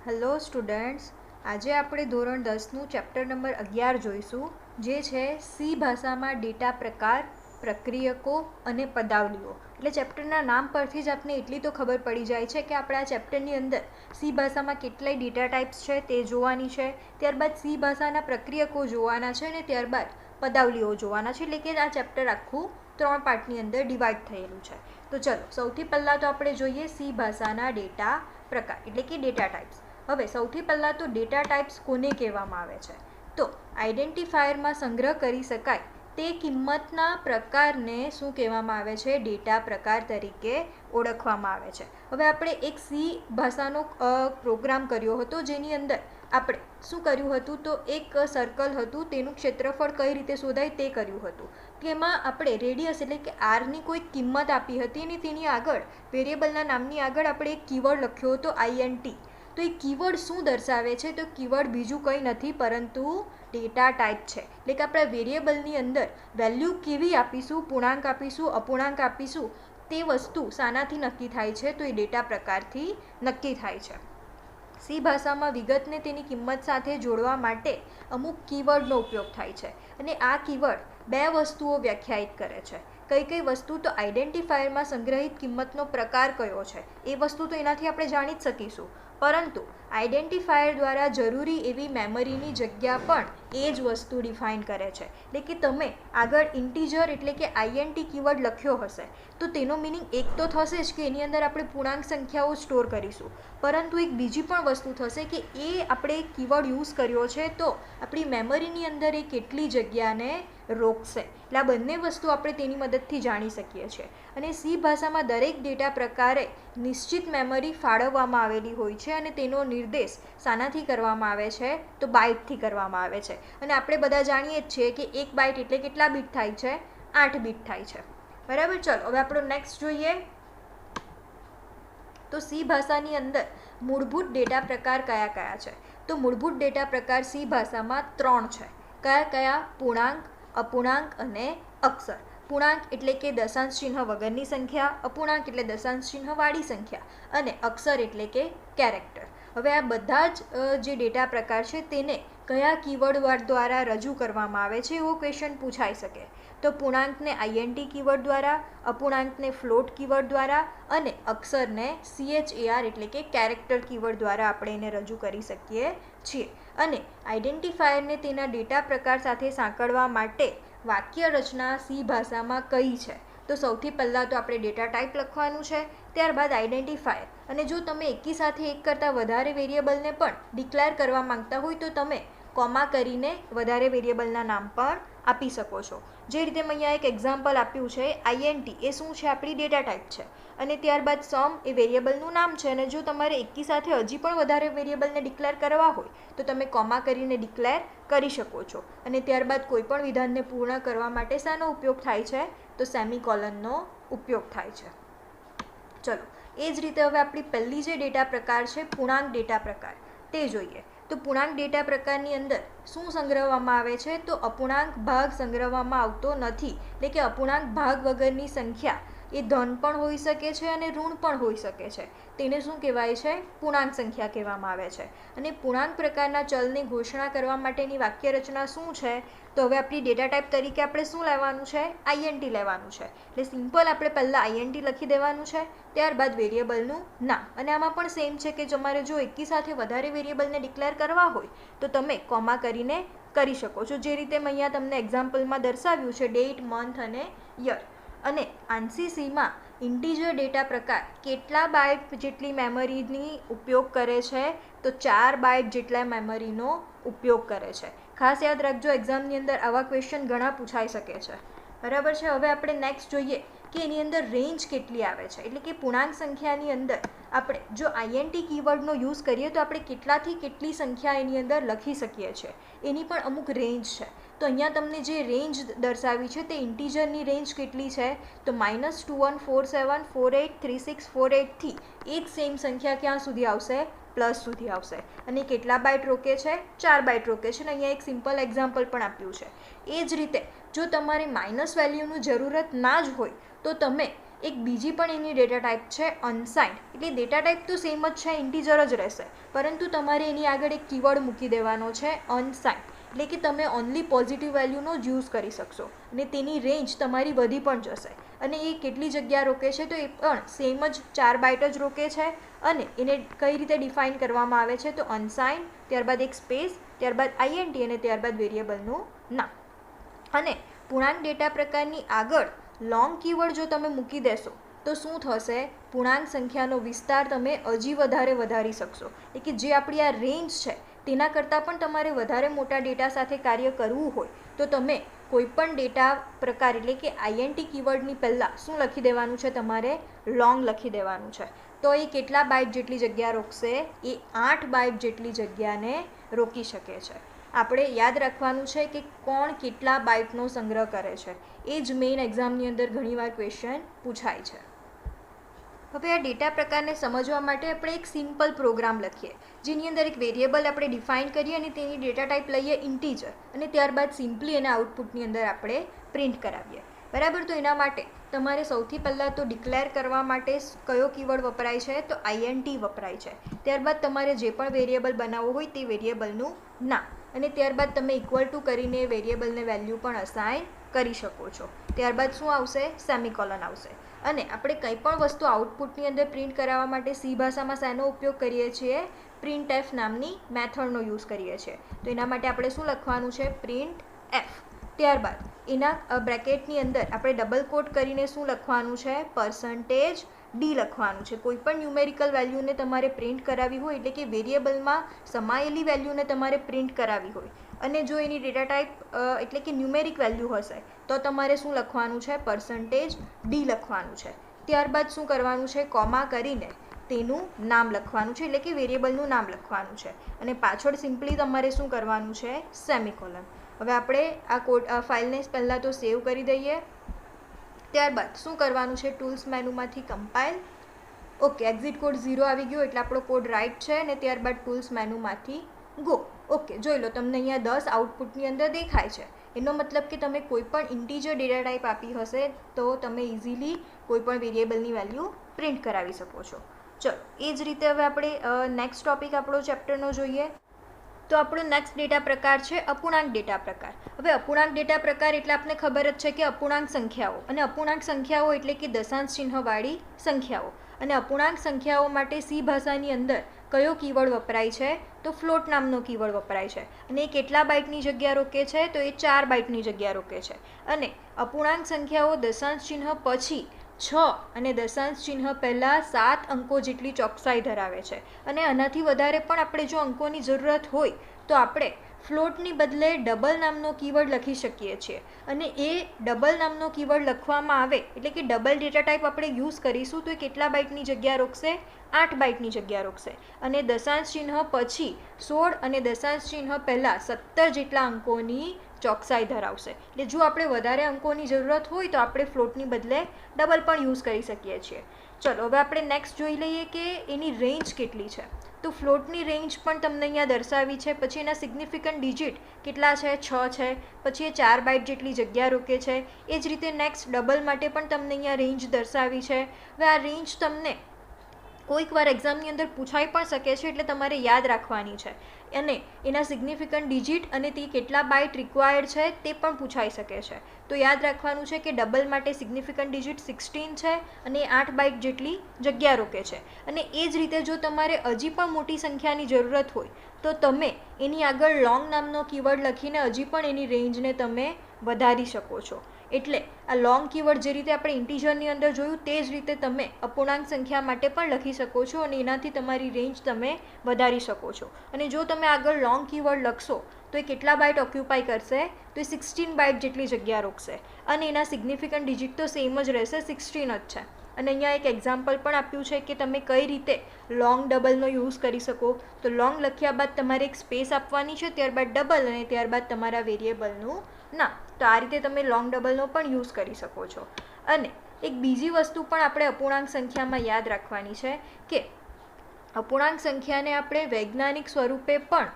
Hello students, આજે આપણે ધોરણ 10નું ચેપ્ટર નંબર 11 જોઈશું, જે છે સી ભાષામાં ડેટા પ્રકાર, પ્રક્રિયકો અને પદાવલીઓ. એટલે ચેપ્ટરના નામ પરથી જ આપને એટલી તો ખબર પડી જાય છે કે આપણે આ ચેપ્ટરની અંદર સી ભાષામાં કેટલાય ડેટા ટાઈપ્સ છે તે જોવાની છે, ત્યારબાદ સી ભાષાના પ્રક્રિયકો જોવાના છે અને ત્યારબાદ પદાવલીઓ જોવાના છે. એટલે કે આ ચેપ્ટર આખું 3 પાર્ટની અંદર ડિવાઈડ થયેલું છે. તો ચલો, સૌથી પહેલાં તો આપણે જોઈએ સી ભાષાના ડેટા પ્રકાર એટલે કે ડેટા ટાઈપ્સ. હવે સૌથી પહેલાં તો ડેટા ટાઈપ્સ કોને કહેવામાં આવે છે? તો આઈડેન્ટિફાયરમાં સંગ્રહ કરી શકાય તે કિંમતના પ્રકારને શું કહેવામાં આવે છે? ડેટા પ્રકાર તરીકે ઓળખવામાં આવે છે. હવે આપણે એક સી ભાષાનો પ્રોગ્રામ કર્યો હતો, જેની અંદર આપણે શું કર્યું હતું? તો એક સર્કલ હતું, તેનું ક્ષેત્રફળ કઈ રીતે શોધાય તે કર્યું હતું. તેમાં આપણે રેડિયસ એટલે કે આરની કોઈ કિંમત આપી હતી અને તેની આગળ વેરિયેબલના નામની આગળ આપણે એક કીવર્ડ લખ્યો હતો INT. તો એ કીવર્ડ શું દર્શાવે છે? તો કીવર્ડ બીજું કંઈ નથી પરંતુ ડેટા ટાઈપ છે. એટલે કે આપણે વેરિયેબલની અંદર વેલ્યુ કેવી આપીશું, પૂર્ણાંક આપીશું, અપૂર્ણાંક આપીશું, તે વસ્તુ શાનાથી નક્કી થાય છે? તો એ ડેટા પ્રકારથી નક્કી થાય છે. સી ભાષામાં વિગતને તેની કિંમત સાથે જોડવા માટે અમુક કીવર્ડનો ઉપયોગ થાય છે અને આ કીવર્ડ 2 વસ્તુઓ વ્યાખ્યાયિત કરે છે. કઈ કઈ વસ્તુ? તો આઈડેન્ટિફાયરમાં સંગ્રહિત કિંમતનો પ્રકાર કયો છે એ વસ્તુ તો એનાથી આપણે જાણી જ શકીશું, પરંતુ આઈડેન્ટિફાયર દ્વારા જરૂરી એવી મેમરીની જગ્યા પણ એ જ વસ્તુ ડિફાઇન કરે છે. એટલે કે તમે આગળ ઇન્ટીજર એટલે કે INT કીવર્ડ લખ્યો હશે તો તેનો મિનિંગ એક તો થશે જ કે એની અંદર આપણે પૂર્ણાંક સંખ્યાઓ સ્ટોર કરીશું, પરંતુ એક બીજી પણ વસ્તુ થશે કે એ આપણે કીવર્ડ યુઝ કર્યો છે તો આપણી મેમરીની અંદર એ કેટલી જગ્યાને રોકશે. એટલે આ બંને વસ્તુ આપણે તેની મદદથી જાણી શકીએ છીએ. અને સી ભાષામાં દરેક ડેટા પ્રકારે નિશ્ચિત મેમરી ફાળવવામાં આવેલી હોય છે અને તેનો નિર્દેશ શાનાથી કરવામાં આવે છે? તો બાઇટથી કરવામાં આવે છે. અને આપણે બધા જાણીએ જ છીએ કે 1 બાઇટ એટલે કેટલા બીટ થાય છે? 8 બીટ થાય છે. બરાબર. ચલો, હવે આપણો નેક્સ્ટ જોઈએ. તો સી ભાષાની અંદર મૂળભૂત ડેટા પ્રકાર કયા કયા છે? તો મૂળભૂત ડેટા પ્રકાર સી ભાષામાં 3 છે. કયા કયા? પૂર્ણાંક, અપૂર્ણાંક અને અક્ષર. પૂર્ણાંક એટલે કે દશાંશ ચિહ્ન વગરની સંખ્યા, અપૂર્ણાંક એટલે દશાંશ ચિહ્ન વાળી સંખ્યા અને અક્ષર એટલે કે કેરેક્ટર. હવે આ બધા જ જે ડેટા પ્રકાર છે તેને કયા કીવર્ડ દ્વારા રજૂ કરવામાં આવે છે એવો ક્વેશ્ચન પૂછાઈ શકે. તો પૂર્ણાંકને INT કીવર્ડ દ્વારા, અપૂર્ણાંકને ફ્લોટ કીવર્ડ દ્વારા અને અક્ષરને CHAR એટલે કે કેરેક્ટર કીવર્ડ દ્વારા આપણે એને રજૂ કરી શકીએ છીએ. અને આઈડેન્ટિફાયરને તેના ડેટા પ્રકાર સાથે સાંકળવા માટે વાક્ય રચના સી ભાષામાં કઈ છે? તો સૌથી પહેલાં તો આપણે ડેટા ટાઈપ લખવાનું છે, ત્યારબાદ આઈડેન્ટિફાયર. અને જો તમે એકી સાથે એક કરતાં વધારે વેરિયેબલને પણ ડિક્લેર કરવા માંગતા હોય તો તમે કોમા કરીને વધારે વેરિયેબલના નામ પણ આપી શકો છો. જે રીતે મેં અહીંયા એક એક્ઝામ્પલ આપ્યું છે, INT એ શું છે? આપણી ડેટા ટાઈપ છે. અને ત્યારબાદ સમ એ વેરિયેબલનું નામ છે. અને જો તમારે એકી સાથે હજી પણ વધારે વેરિયેબલને ડિક્લેર કરવા હોય તો તમે કોમા કરીને ડિક્લેર કરી શકો છો. અને ત્યારબાદ કોઈ પણ વિધાનને પૂર્ણ કરવા માટે શાનો ઉપયોગ થાય છે? તો સેમિકોલનનો ઉપયોગ થાય છે. ચલો, એ જ રીતે હવે આપણી પહેલી જે ડેટા પ્રકાર છે પૂર્ણાંક ડેટા પ્રકાર, તે જોઈએ. તો પૂર્ણાંક ડેટા પ્રકારની અંદર શું સંગ્રહવામાં આવે છે? તો અપૂર્ણાંક ભાગ સંગ્રહવામાં આવતો નથી. એટલે કે અપૂર્ણાંક ભાગ વગરની સંખ્યા એ ધન પણ હોઈ શકે છે અને ઋણ પણ હોઈ શકે છે. તેને શું કહેવાય છે? પૂર્ણાંક સંખ્યા કહેવામાં આવે છે. અને પૂર્ણાંક પ્રકારના ચલની ઘોષણા કરવા માટેની વાક્ય રચના શું છે? તો હવે આપણી ડેટા ટાઈપ તરીકે આપણે શું લેવાનું છે? INT લેવાનું છે. એટલે સિમ્પલ આપણે પહેલાં INT લખી દેવાનું છે, ત્યારબાદ વેરિયેબલનું નામ. અને આમાં પણ સેમ છે કે તમારે જો એકી સાથે વધારે વેરિયેબલને ડિક્લેર કરવા હોય તો તમે કોમા કરીને કરી શકો છો. જે રીતે મેં અહીંયા તમને એક્ઝામ્પલમાં દર્શાવ્યું છે, ડેટ, મંથ અને યર. અને ANSI સીમાં ઇન્ટીજર ડેટા પ્રકાર કેટલા બાઇટ જેટલી મેમરીની ઉપયોગ કરે છે? તો 4 બાઇટ જેટલા મેમરીનો ઉપયોગ કરે છે. ખાસ યાદ રાખજો, એક્ઝામની અંદર આવા ક્વેશ્ચન ઘણા પૂછાઈ શકે છે. બરાબર છે. હવે આપણે નેક્સ્ટ જોઈએ કે એની અંદર રેન્જ કેટલી આવે છે. એટલે કે પૂર્ણાંક સંખ્યાની અંદર આપણે જો INT કીવર્ડનો યુઝ કરીએ તો આપણે કેટલાથી કેટલી સંખ્યા એની અંદર લખી શકીએ છીએ, એની પણ અમુક રેન્જ છે. તો અહીંયા તમને જે રેન્જ દર્શાવી છે તે ઇન્ટીજરની રેન્જ કેટલી છે? તો -2147483648 થી એ જ સેમ સંખ્યા ક્યાં સુધી આવશે? પ્લસ સુધી આવશે. અને કેટલા બાઇટ રોકે છે? 4 બાઇટ રોકે છે. અને અહીંયા એક સિમ્પલ એક્ઝામ્પલ પણ આપ્યું છે. એ જ રીતે જો તમારે માઇનસ વેલ્યુનું જરૂરત ના જ હોય તો તમે એક બીજી પણ એની ડેટા ટાઈપ છે અનસાઇન્ડ, એટલે ડેટા ટાઈપ તો સેમ જ છે, ઇન્ટીજર જ રહેશે, પરંતુ તમારે એની આગળ એક કીવર્ડ મૂકી દેવાનો છે અનસાઇન્ડ, એટલે કે તમે ઓનલી પોઝિટિવ વેલ્યુનો જ યુઝ કરી શકશો અને તેની રેન્જ તમારી વધી પણ જશે. અને એ કેટલી જગ્યા રોકે છે તો એ પણ સેમ જ 4 બાઇટ જ રોકે છે. અને એને કઈ રીતે ડિફાઇન કરવામાં આવે છે તો અનસાઇન્ડ, ત્યારબાદ એક સ્પેસ, ત્યારબાદ આઈએનટી અને ત્યારબાદ વેરિયેબલનું નામ. અને પૂર્ણાંક ડેટા પ્રકારની આગળ લોંગ કીવર્ડ જો તમે મૂકી દેશો તો શું થશે, પૂર્ણાંક સંખ્યાનો વિસ્તાર તમે હજી વધારે વધારી શકશો, એટલે કે જે આપણી આ રેન્જ છે તેના કરતાં પણ તમારે વધારે મોટા ડેટા સાથે કાર્ય કરવું હોય તો તમે કોઈપણ ડેટા પ્રકાર એટલે કે આઈએનટી કીવર્ડની પહેલાં શું લખી દેવાનું છે, તમારે લોંગ લખી દેવાનું છે. તો એ કેટલા બાઇટ જેટલી જગ્યા રોકશે, એ 8 બાઇટ જેટલી જગ્યાને રોકી શકે છે. આપણે યાદ રાખવાનું છે કે કોણ કેટલા બાઇટનો સંગ્રહ કરે છે, એ જ મેઇન એક્ઝામની અંદર ઘણીવાર ક્વેશ્ચન પૂછાય છે. હવે આ ડેટા પ્રકારને સમજવા માટે આપણે એક સિમ્પલ પ્રોગ્રામ લખીએ, જેની અંદર એક વેરિયેબલ આપણે ડિફાઇન કરીએ અને તેની ડેટા ટાઈપ લઈએ ઇન્ટીજર, અને ત્યારબાદ સિમ્પલી એના આઉટપુટની અંદર આપણે પ્રિન્ટ કરાવીએ. બરાબર, તો એના માટે તમારે સૌથી પહેલાં તો ડિક્લેર કરવા માટે કયો કીવર્ડ વપરાય છે તો આઈએનટી વપરાય છે. ત્યારબાદ તમારે જે પણ વેરિયેબલ બનાવવું હોય તે વેરિયેબલનું નામ, અને ત્યારબાદ તમે ઇક્વલ ટુ કરીને વેરિયેબલને વેલ્યુ પણ અસાઇન કરી શકો છો. ત્યારબાદ શું આવશે, સેમિકોલન આવશે. અને આપણે કંઈ પણ વસ્તુ આઉટપુટની અંદર પ્રિન્ટ કરાવવા માટે સી ભાષામાં શેનો ઉપયોગ કરીએ છીએ, પ્રિન્ટ એફ નામની મેથડનો યુઝ કરીએ છીએ. તો એના માટે આપણે શું લખવાનું છે, પ્રિન્ટ એફ. ત્યારબાદ એના બ્રેકેટની અંદર આપણે ડબલ કોટ કરીને શું લખવાનું છે, %d લખવાનું છે. કોઈ પણ ન્યુમેરિકલ વેલ્યુને તમારે પ્રિન્ટ કરાવી હોય, એટલે કે વેરિયેબલમાં સમાયેલી વેલ્યુને તમારે પ્રિન્ટ કરાવી હોય, અને જો એની ડેટા ટાઈપ એટલે કે ન્યુમેરિક વેલ્યુ હશે તો તમારે શું લખવાનું છે, %d લખવાનું છે. ત્યારબાદ શું કરવાનું છે, કોમા કરીને તેનું નામ લખવાનું છે, એટલે કે વેરિયેબલનું નામ લખવાનું છે, અને પાછળ સિમ્પલી તમારે શું કરવાનું છે, સેમિકોલન. હવે આપણે આ ફાઇલને પહેલાં તો સેવ કરી દઈએ. ત્યારબાદ શું કરવાનું છે, ટૂલ્સ મેનુમાંથી કમ્પાઇલ. ઓકે, એક્ઝિટ કોડ 0 આવી ગયો એટલે આપણો કોડ રાઇટ છે. અને ત્યારબાદ ટૂલ્સ મેનુમાંથી ગો. ઓકે, જોઈ લો, તમને અહીંયા 10 આઉટપુટની અંદર દેખાય છે. એનો મતલબ કે તમે કોઈ પણ ઇન્ટીજર ડેટા ટાઈપ આપી હશે તો તમે ઇઝીલી કોઈ પણ વેરિયેબલની વેલ્યુ પ્રિન્ટ કરાવી શકો છો. ચલો, એ જ રીતે હવે આપણે નેક્સ્ટ ટોપિક આપણો ચેપ્ટરનો જોઈએ. તો આપણો નેક્સ્ટ ડેટા પ્રકાર છે અપૂર્ણાંક ડેટા પ્રકાર. હવે અપૂર્ણાંક ડેટા પ્રકાર એટલે આપણને ખબર જ છે કે અપૂર્ણાંક સંખ્યાઓ, અને અપૂર્ણાંક સંખ્યાઓ એટલે કે દશાંશ ચિહ્નવાળી સંખ્યાઓ. અને અપૂર્ણાંક સંખ્યાઓ માટે સી ભાષાની અંદર કયો કીવર્ડ વપરાય છે તો ફ્લોટ નામનો કીવર્ડ વપરાય છે. અને એ કેટલા બાઇટની જગ્યા રોકે છે તો એ 4 બાઇટની જગ્યા રોકે છે. અને અપૂર્ણાંક સંખ્યાઓ દશાંશ ચિહ્ન પછી 6 અને દશાંશ ચિહ્ન પહેલાં 7 અંકો જેટલી ચોકસાઈ ધરાવે છે. અને આનાથી વધારે પણ આપણે જો અંકોની જરૂરત હોય તો આપણે ફ્લોટની બદલે ડબલ નામનો કીવર્ડ લખી શકીએ છીએ. અને એ ડબલ નામનો કીવર્ડ લખવામાં આવે એટલે કે ડબલ ડેટા ટાઈપ આપણે યુઝ કરીશું તો એ કેટલા બાઇટની જગ્યા રોકશે, 8 બાઇટની જગ્યા રોકશે. અને દશાંશ ચિહ્ન પછી 16 અને દશાંશ ચિહ્ન પહેલાં 17 જેટલા અંકોની ચોકસાઈ ધરાવશે. એટલે જો આપણે વધારે અંકોની જરૂરત હોય તો આપણે ફ્લોટની બદલે ડબલ પણ યુઝ કરી શકીએ છીએ. ચલો, હવે આપણે નેક્સ્ટ જોઈ લઈએ કે એની રેન્જ કેટલી છે. તો ફ્લોટની રેન્જ પણ તમને અહીંયા દર્શાવી છે. પછી એના સિગ્નિફિકન્ટ ડિજિટ કેટલા છે, 6 છે. પછી એ 4 બાઇટ જેટલી જગ્યા રોકે છે. એ જ રીતે નેક્સ્ટ ડબલ માટે પણ તમને અહીંયા રેન્જ દર્શાવી છે. હવે આ રેન્જ તમને કોઈક વાર એક્ઝામની અંદર પૂછાઈ પણ શકે છે, એટલે તમારે યાદ રાખવાની છે. અને એના સિગ્નિફિકન્ટ ડિજિટ અને તે કેટલા બાઇટ રિક્વાયર્ડ છે તે પણ પૂછાઈ શકે છે. તો યાદ રાખવાનું છે કે ડબલ માટે સિગ્નિફિકન્ટ ડિજિટ 16 છે અને 8 બાઇટ જેટલી જગ્યા રોકે છે. અને એ જ રીતે જો તમારે હજી પણ મોટી સંખ્યાની જરૂરત હોય તો તમે એની આગળ લોંગ નામનો કીવર્ડ લખીને હજી પણ એની રેન્જને તમે વધારી શકો છો. એટલે આ લોંગ કીવર્ડ જે રીતે આપણે ઇન્ટીજરની અંદર જોયું તે જ રીતે તમે અપૂર્ણાંક સંખ્યા માટે પણ લખી શકો છો, અને એનાથી તમારી રેન્જ તમે વધારી શકો છો. અને જો તમે આગળ લોંગ કીવર્ડ લખશો તો એ કેટલા બાઇટ ઓક્યુપાય કરશે તો એ 16 બાઇટ જેટલી જગ્યા રોકશે. અને એના સિગ્નિફિકન્ટ ડિજિટ તો સેમ જ રહેશે, 16 જ છે. અને અહીંયા એક એક્ઝામ્પલ પણ આપ્યું છે કે તમે કઈ રીતે લોંગ ડબલનો યુઝ કરી શકો. તો લોંગ લખ્યા બાદ તમારે એક સ્પેસ આપવાની છે, ત્યારબાદ ડબલ, અને ત્યારબાદ તમારા વેરિયેબલનું નામ. તો આ રીતે તમે લોંગ ડબલનો પણ યુઝ કરી શકો છો. અને એક બીજી વસ્તુ પણ આપણે અપૂર્ણાંક સંખ્યામાં યાદ રાખવાની છે કે અપૂર્ણાંક સંખ્યાને આપણે વૈજ્ઞાનિક સ્વરૂપે પણ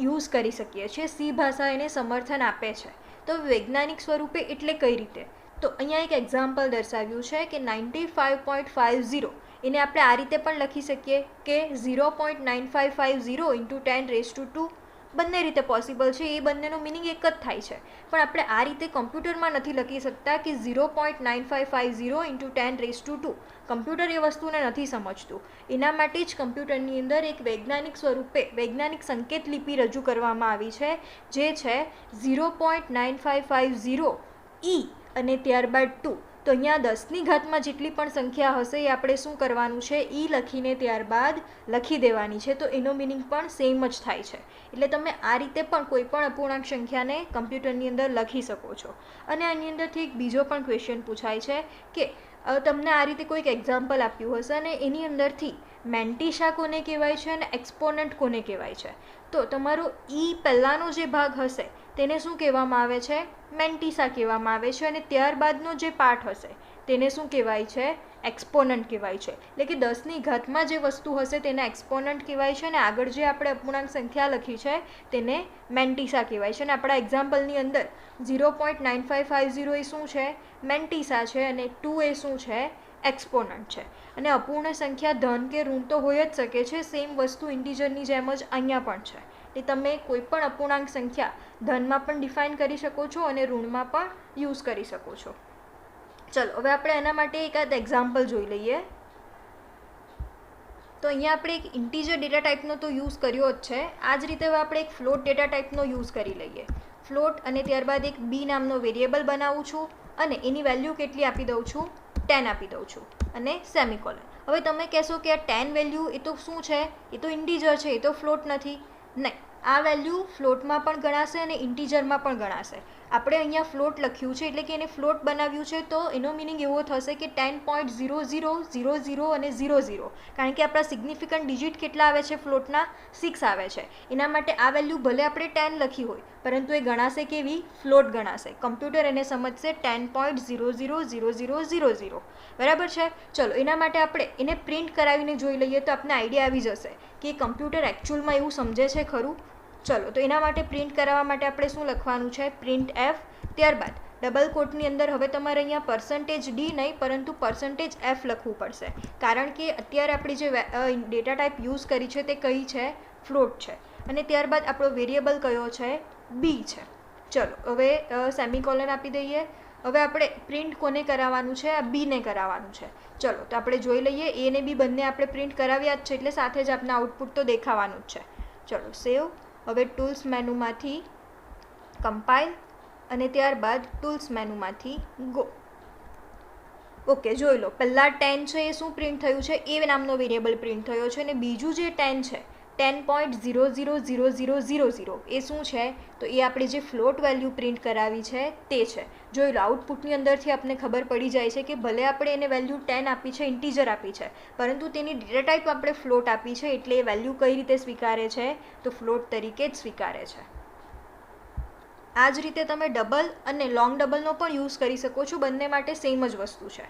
યુઝ કરી શકીએ છીએ. સી ભાષા એને સમર્થન આપે છે. તો વૈજ્ઞાનિક સ્વરૂપે એટલે કઈ રીતે, તો અહીંયા એક એક્ઝામ્પલ દર્શાવ્યું છે કે 95.50 એને આપણે આ રીતે પણ લખી શકીએ કે 0.9550 ઇન્ટુ 10⁻², બંને રીતે પોસિબલ છે, એ બંનેનો મિનિંગ એક જ થાય છે, પણ આપણે આ રીતે કમ્પ્યુટરમાં નથી લખી શકતા કે 0.9550 ઇન્ટુ 10⁻². કમ્પ્યુટર એ વસ્તુને નથી સમજતું, એના માટે જ કમ્પ્યુટરની અંદર એક વૈજ્ઞાનિક સ્વરૂપે વૈજ્ઞાનિક સંકેત લિપિ રજૂ કરવામાં આવી છે, જે છે 0.9550 અને ત્યારબાદ 2. તો અહીંયા 10ની ઘાતમાં જેટલી પણ સંખ્યા હશે એ આપણે શું કરવાનું છે, લખીને ત્યારબાદ લખી દેવાની છે, તો એનો મિનિંગ પણ સેમ જ થાય છે. એટલે તમે આ રીતે પણ કોઈ પણ અપૂર્ણાંક સંખ્યાને કમ્પ્યુટરની અંદર લખી શકો છો. અને આની અંદરથી એક બીજો પણ ક્વેશ્ચન પૂછાય છે કે તમને આ રીતે કોઈક એક્ઝામ્પલ આપ્યું હશે અને એની અંદરથી મેન્ટિસા કોને કહેવાય છે અને એક્સપોનન્ટ કોને કહેવાય છે, તો તમારો પહેલાંનો જે ભાગ હશે તેને શું કહેવામાં આવે છે, મેન્ટિસા કહેવામાં આવે છે, અને ત્યારબાદનો જે પાર્ટ હશે તેને શું કહેવાય છે, એક્સપોનન્ટ કહેવાય છે. એટલે કે 10ની ઘાતમાં જે વસ્તુ હશે તેને એક્સપોનન્ટ કહેવાય છે અને આગળ જે આપણે અપૂર્ણાંક સંખ્યા લખી છે તેને મેન્ટિસા કહેવાય છે. અને આપણા એક્ઝામ્પલની અંદર 0.9550 એ શું છે, મેન્ટિસા છે, અને 2 એ શું છે, એક્સપોનન્ટ છે. અને અપૂર્ણ સંખ્યા ધન કે ઋણ તો હોઈ જ શકે છે, સેમ વસ્તુ ઇન્ટીજરની જેમ જ અહીંયા પણ છે. એ તમે કોઈ પણ અપૂર્ણાંક સંખ્યા ધનમાં પણ ડિફાઇન કરી શકો છો અને ઋણમાં પણ યુઝ કરી શકો છો. ચલો હવે આપણે એના માટે એકાદ એક્ઝામ્પલ જોઈ લઈએ. તો અહીંયા આપણે એક ઇન્ટીજર ડેટા ટાઈપનો તો યુઝ કર્યો જ છે, આ જ રીતે હવે આપણે એક ફ્લોટ ડેટા ટાઈપનો યુઝ કરી લઈએ. ફ્લોટ અને ત્યારબાદ એક બી નામનો વેરિયેબલ બનાવું છું અને એની વેલ્યુ કેટલી આપી દઉં છું, 10 આપી દઉં છું અને સેમિકોલન. હવે તમે કહેશો કે આ 10 વેલ્યુ એ તો શું છે, એ તો ઇન્ટીજર છે, એ તો ફ્લોટ નથી. નહીં, આ વેલ્યુ ફ્લોટમાં પણ ગણાશે અને ઇન્ટીજરમાં પણ ગણાશે. આપણે અહીંયા ફ્લોટ લખ્યું છે એટલે કે એને ફ્લોટ બનાવ્યું છે, તો એનો મિનિંગ એવો થશે કે 10.0000 અને 00, કારણ કે આપણા સિગ્નિફિકન્ટ ડિજિટ કેટલા આવે છે ફ્લોટના, 6 આવે છે. એના માટે આ વેલ્યુ ભલે આપણે 10 લખી હોય પરંતુ એ ગણાશે કેવી, ફ્લોટ ગણાશે. કમ્પ્યુટર એને સમજશે 10.000000, બરાબર છે. ચલો એના માટે આપણે એને પ્રિન્ટ કરાવીને જોઈ લઈએ તો આપણને આઈડિયા આવી જશે કે કમ્પ્યુટર એકચ્યુઅલમાં એવું સમજે છે ખરું. ચલો તો એના માટે પ્રિન્ટ કરાવવા માટે આપણે શું લખવાનું છે, પ્રિન્ટ એફ, ત્યારબાદ ડબલ કોટની અંદર હવે તમારે અહીંયા %d નહીં પરંતુ %f લખવું પડશે, કારણ કે અત્યારે આપણી જે ડેટા ટાઈપ યુઝ કરી છે તે કઈ છે, ફ્લોટ છે. અને ત્યારબાદ આપણો વેરિયેબલ કયો છે, બી છે. ચલો હવે સેમિકોલન આપી દઈએ. હવે આપણે પ્રિન્ટ કોને કરાવવાનું છે, આ બીને કરાવવાનું છે. ચલો તો આપણે જોઈ લઈએ, એ ને બી બંને આપણે પ્રિન્ટ કરાવ્યા જ છે એટલે સાથે જ આપણે આઉટપુટ તો દેખાવાનું જ છે. ચલો સેવ. હવે ટૂલ્સ મેનુમાંથી કમ્પાઇલ અને ત્યારબાદ ટૂલ્સ મેનુમાંથી ગો. ઓકે, જોઈ લો, પહેલાં 10 છે એ શું પ્રિન્ટ થયું છે, એ નામનો વેરિયેબલ પ્રિન્ટ થયો છે, અને બીજું જે 10 છે 10.000000 એ શું છે, તો એ આપણે જે ફ્લોટ વેલ્યુ પ્રિન્ટ કરાવી છે તે છે. જોઈ લો, આઉટપુટની અંદરથી આપણને ખબર પડી જાય છે કે ભલે આપણે એને વેલ્યુ 10 આપી છે, ઇન્ટીજર આપી છે, પરંતુ તેની ડેટા ટાઈપ આપણે ફ્લોટ આપી છે, એટલે એ વેલ્યુ કઈ રીતે સ્વીકારે છે, તો ફ્લોટ તરીકે જ સ્વીકારે છે. આ જ રીતે તમે ડબલ અને લોંગ ડબલનો પણ યુઝ કરી શકો છો, બંને માટે સેમ જ વસ્તુ છે.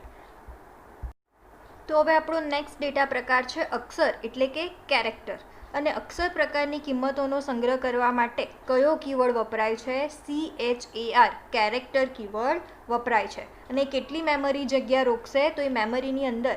તો હવે આપણો નેક્સ્ટ ડેટા પ્રકાર છે અક્ષર એટલે કે કેરેક્ટર. અને અક્ષર પ્રકારની કિંમતોનો સંગ્રહ કરવા માટે કયો કીવર્ડ વપરાય છે, CHAR, કેરેક્ટર કીવર્ડ વપરાય છે. અને કેટલી મેમરી જગ્યા રોકશે, તો એ મેમરીની અંદર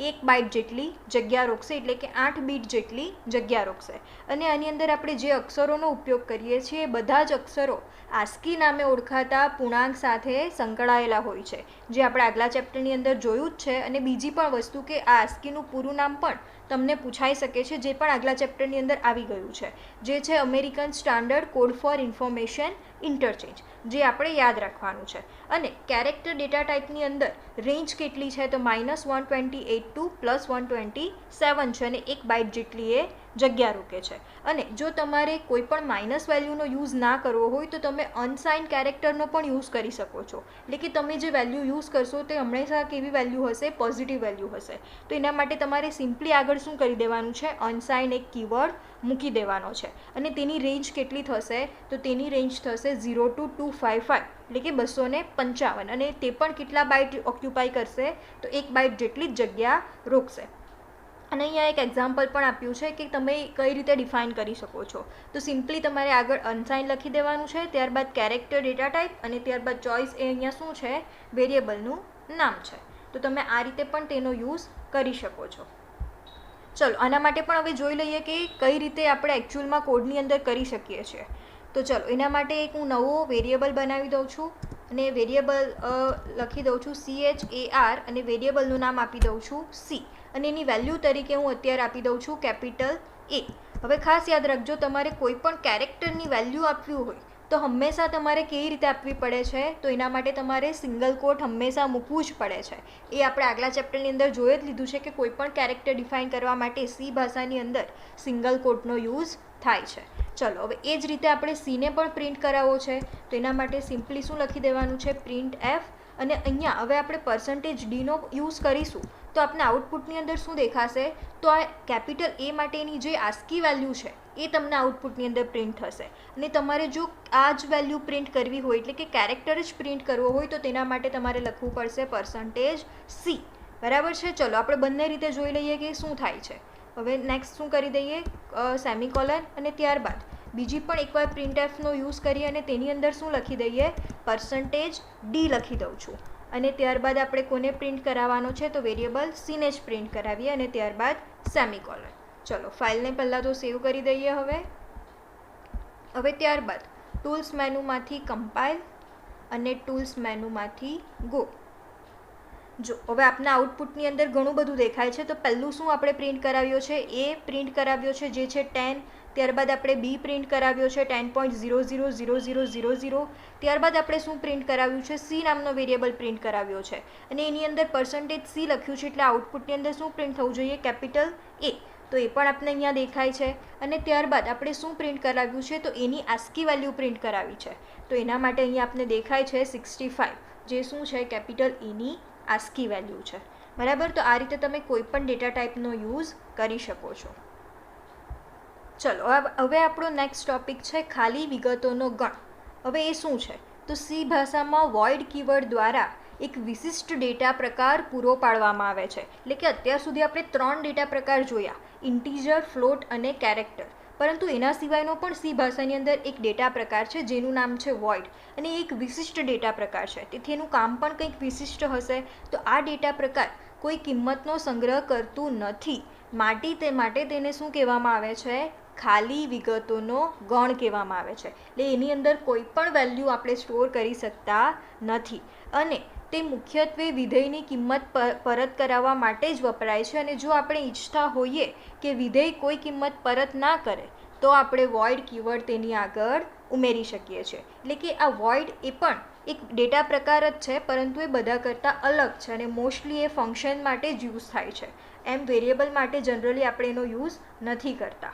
1 બાઇટ જેટલી જગ્યા રોકશે, એટલે કે 8 બીટ જેટલી જગ્યા રોકશે. અને આની અંદર આપણે જે અક્ષરોનો ઉપયોગ કરીએ છીએ એ બધા જ અક્ષરો આસ્કી નામે ઓળખાતા પૂર્ણાંક સાથે સંકળાયેલા હોય છે, જે આપણે આગલા ચેપ્ટરની અંદર જોયું જ છે. અને બીજી પણ વસ્તુ કે આ આસ્કીનું પૂરું નામ પણ તમને પૂછાઈ શકે છે, જે પણ આગલા ચેપ્ટરની અંદર આવી ગયું છે, જે છે American standard code four information interchange, જે આપણે યાદ રાખવાનું છે. અને કેરેક્ટર ડેટા ટાઈપની અંદર રેન્જ કેટલી છે, તો -128 to +127 છે, અને 1 બાઇટ જેટલી એ જગ્યા રોકે છે. અને જો તમારે કોઈ પણ માઇનસ વેલ્યુનો યુઝ ના કરવો હોય તો તમે અનસાઇન કેરેક્ટરનો પણ યુઝ કરી શકો છો. એટલે કે તમે જે વેલ્યુ યુઝ કરશો તે હંમેશા કેવી વેલ્યુ હશે, પોઝિટિવ વેલ્યુ હશે. તો એના માટે તમારે સિમ્પલી આગળ શું કરી દેવાનું છે, અનસાઇન એક કીવર્ડ મૂકી દેવાનો છે. અને તેની રેન્જ કેટલી થશે, તો તેની રેન્જ થશે 0 to 255, એટલે કે 255. અને તે પણ કેટલા બાઇટ ઓક્યુપાય કરશે, તો 1 બાઇટ જેટલી જ જગ્યા રોકશે. અને અહીંયા એક એક્ઝામ્પલ પણ આપ્યું છે કે તમે કઈ રીતે ડિફાઇન કરી શકો છો. તો સિમ્પલી તમારે આગળ અનસાઇન લખી દેવાનું છે, ત્યારબાદ કેરેક્ટર ડેટા ટાઈપ અને ત્યારબાદ ચોઇસ એ અહીંયા શું છે, વેરિયેબલનું નામ છે. તો તમે આ રીતે પણ તેનો યુઝ કરી શકો છો. ચલો આના માટે પણ હવે જોઈ લઈએ કે કઈ રીતે આપણે એકચ્યુઅલમાં કોડની અંદર કરી શકીએ છીએ. તો ચલો એના માટે એક હું નવો વેરિયેબલ બનાવી દઉં છું અને વેરિયેબલ લખી દઉં છું CHAR અને વેરિયેબલનું નામ આપી દઉં છું C અને એની વેલ્યુ તરીકે હું અત્યારે આપી દઉં છું કેપિટલ A. હવે ખાસ યાદ રાખજો, તમારે કોઈ પણ કેરેક્ટરની વેલ્યુ આપવી હોય તો હંમેશા તમારે કેવી રીતે આપવી પડે છે, તો એના માટે તમારે સિંગલ કોટ હંમેશા મૂકવું જ પડે છે. એ આપણે આગલા ચેપ્ટરની અંદર જોઈ જ લીધું છે કે કોઈ પણ કેરેક્ટર ડિફાઇન કરવા માટે સી ભાષાની અંદર સિંગલ કોટનો યુઝ થાય છે. ચલો હવે એ જ રીતે આપણે સીને પણ પ્રિન્ટ કરાવવો છે, તો એના માટે સિમ્પલી શું લખી દેવાનું છે, પ્રિન્ટ F. અને અહીંયા હવે આપણે %d નો યુઝ કરીશું તો આપણે આઉટપુટની અંદર શું દેખાશે, તો આ કેપિટલ A માટેની જે આસ્કી વેલ્યુ છે એ તમને આઉટપુટની અંદર પ્રિન્ટ થશે. અને તમારે જો આ જ વેલ્યુ પ્રિન્ટ કરવી હોય, એટલે કે કેરેક્ટર જ પ્રિન્ટ કરવો હોય, તો તેના માટે તમારે લખવું પડશે %C. બરાબર છે. ચલો આપણે બંને રીતે જોઈ લઈએ કે શું થાય છે. હવે નેક્સ્ટ શું કરી દઈએ, સેમિકોલન અને ત્યારબાદ બીજી પણ એકવાર printfનો યુઝ કરીએ અને તેની અંદર શું લખી દઈએ, %d લખી દઉં છું. અને ત્યારબાદ આપણે કોને પ્રિન્ટ કરાવવાનો છે, તો વેરિયેબલ C ને જ પ્રિન્ટ કરાવીએ અને ત્યારબાદ સેમિકોલન. ચલો ફાઇલને પહેલાં તો સેવ કરી દઈએ. હવે ત્યારબાદ ટૂલ્સ મેનુમાંથી કમ્પાઇલ અને ટૂલ્સ મેનુમાંથી ગો. જો હવે આપના આઉટપુટની અંદર ઘણું બધું દેખાય છે. તો પહેલું શું આપણે પ્રિન્ટ કરાવ્યો છે, એ પ્રિન્ટ કરાવ્યો છે જે છે 10. ત્યારબાદ આપણે બી પ્રિન્ટ કરાવ્યો છે 10.000000. ત્યારબાદ આપણે શું પ્રિન્ટ કરાવ્યું છે, સી નામનો વેરિયેબલ પ્રિન્ટ કરાવ્યો છે અને એની અંદર %C લખ્યું છે, એટલે આઉટપુટની અંદર શું પ્રિન્ટ થવું જોઈએ, કેપિટલ A. તો એ પણ આપણે અહીંયા દેખાય છે. અને ત્યારબાદ આપણે શું પ્રિન્ટ કરાવ્યું છે, તો એની આસ્કી વેલ્યુ પ્રિન્ટ કરાવી છે. તો એના માટે અહીંયા આપણે દેખાય છે 65, જે શું છે, કેપિટલ Eની આસ્કી વેલ્યુ છે. બરાબર. તો આ રીતે તમે કોઈ પણ ડેટા ટાઈપનો યુઝ કરી શકો છો. ચલો હવે આપણો નેક્સ્ટ ટોપિક છે ખાલી વિગતોનો ગણ. હવે એ શું છે, તો સી ભાષામાં વોઇડ કીવર્ડ દ્વારા એક વિશિષ્ટ ડેટા પ્રકાર પૂરો પાડવામાં આવે છે. એટલે કે અત્યાર સુધી આપણે 3 ડેટા પ્રકાર જોયા, ઇન્ટીજર, ફ્લોટ અને કેરેક્ટર. પરંતુ એના સિવાયનો પણ સી ભાષાની અંદર એક ડેટા પ્રકાર છે જેનું નામ છે વોઇડ, અને એક વિશિષ્ટ ડેટા પ્રકાર છે. તેથી એનું કામ પણ કંઈક વિશિષ્ટ હશે. તો આ ડેટા પ્રકાર કોઈ કિંમતનો સંગ્રહ કરતું નથી, માટે તેને શું કહેવામાં આવે છે, ખાલી વિગતોનો ગણ કહેવામાં આવે છે. એટલે એની અંદર કોઈ પણ વેલ્યુ આપણે સ્ટોર કરી શકતા નથી અને તે મુખ્યત્વે વિધેયની કિંમત પરત કરાવવા માટે જ વપરાય છે. અને જો આપણે ઈચ્છતા હોઈએ કે વિધેય કોઈ કિંમત પરત ના કરે તો આપણે વોઇડ કીવર્ડ તેની આગળ ઉમેરી શકીએ છીએ. એટલે કે આ વોઇડ એ પણ એક ડેટા પ્રકાર જ છે, પરંતુ એ બધા કરતાં અલગ છે અને મોસ્ટલી એ ફંક્શન માટે જ યુઝ થાય છે. એમ વેરિયેબલ માટે જનરલી આપણે એનો યુઝ નથી કરતા.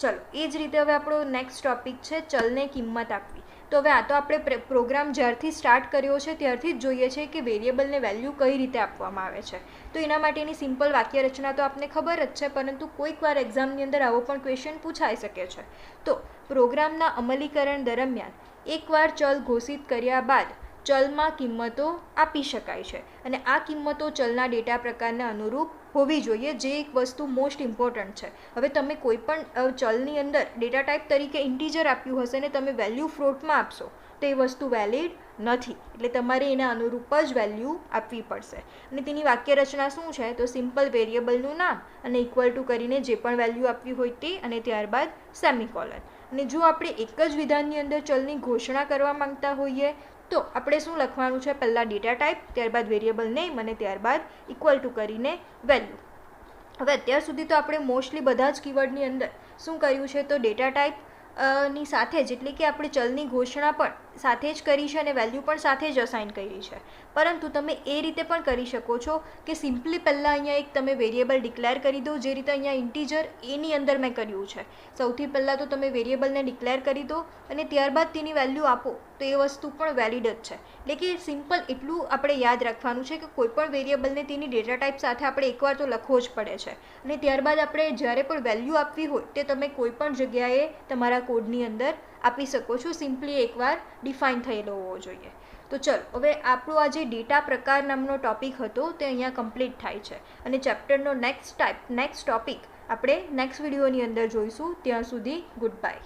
ચલો એ જ રીતે હવે આપણો નેક્સ્ટ ટોપિક છે ચલને કિંમત આપવી. તો હવે આ તો આપણે પ્રોગ્રામ જ્યારથી સ્ટાર્ટ કર્યો છે ત્યારથી જ જોઈએ છે કે વેરિયેબલને વેલ્યુ કઈ રીતે આપવામાં આવે છે. તો એના માટેની સિમ્પલ વાક્ય રચના તો આપને ખબર જ છે, પરંતુ કોઈક વાર એક્ઝામની અંદર આવો પણ ક્વેશ્ચન પૂછાઈ શકે છે. તો પ્રોગ્રામના અમલીકરણ દરમિયાન એકવાર ચલ ઘોષિત કર્યા બાદ ચલમાં કિંમતો આપી શકાય છે અને આ કિંમતો ચલના ડેટા પ્રકારને અનુરૂપ હોવી જોઈએ, જે એક વસ્તુ મોસ્ટ ઇમ્પોર્ટન્ટ છે. હવે તમે કોઈ પણ ચલની અંદર ડેટા ટાઈપ તરીકે ઇન્ટીજર આપ્યું હશે ને તમે વેલ્યુ ફ્લોટમાં આપશો તો એ વસ્તુ વેલિડ નથી. એટલે તમારે એના અનુરૂપ જ વેલ્યુ આપવી પડશે. અને તેની વાક્ય રચના શું છે, તો સિમ્પલ વેરિયેબલનું નામ અને ઇક્વલ ટુ કરીને જે પણ વેલ્યુ આપવી હોય તે અને ત્યારબાદ સેમિકોલન. અને જો આપણે એક જ વિધાનની અંદર ચલની ઘોષણા કરવા માંગતા હોઈએ તો આપણે શું લખવાનું છે, પહેલાં ડેટા ટાઈપ, ત્યારબાદ વેરિયેબલ નેમ અને ત્યારબાદ ઇક્વલ ટુ કરીને વેલ્યુ. હવે અત્યાર સુધી તો આપણે મોસ્ટલી બધા જ કીવર્ડની અંદર શું કર્યું છે, તો ડેટા ટાઈપ ની સાથે જ, એટલે કે આપણે ચલની ઘોષણા પણ સાથે જ કરી છે અને વેલ્યુ પણ સાથે જ અસાઇન કરી છે. પરંતુ તમે એ રીતે પણ કરી શકો છો કે સિમ્પલી પહેલાં અહીંયા એક તમે વેરિયેબલ ડિક્લેર કરી દો, જે રીતે અહીંયા ઇન્ટીજર એની અંદર મેં કર્યું છે. સૌથી પહેલાં તો તમે વેરિયેબલને ડિક્લેર કરી દો અને ત્યારબાદ તેની વેલ્યુ આપો તો એ વસ્તુ પણ વેલિડ જ છે. એટલે કે સિમ્પલ એટલું આપણે યાદ રાખવાનું છે કે કોઈપણ વેરિયેબલને તેની ડેટા ટાઈપ સાથે આપણે એકવાર તો લખવો જ પડે છે અને ત્યારબાદ આપણે જ્યારે પણ વેલ્યુ આપવી હોય તે તમે કોઈ પણ જગ્યાએ તમારા કોડની અંદર આપી શકો છો, સિમ્પલી એકવાર ડિફાઇન થયેલો હોવો જોઈએ. તો ચલો હવે આપણો આ જે ડેટા પ્રકાર નામનો ટોપિક હતો તે અહીંયા કમ્પ્લીટ થાય છે અને ચેપ્ટરનો નેક્સ્ટ ટોપિક આપણે નેક્સ્ટ વિડીયોની અંદર જોઈશું. ત્યાં સુધી ગુડ બાય.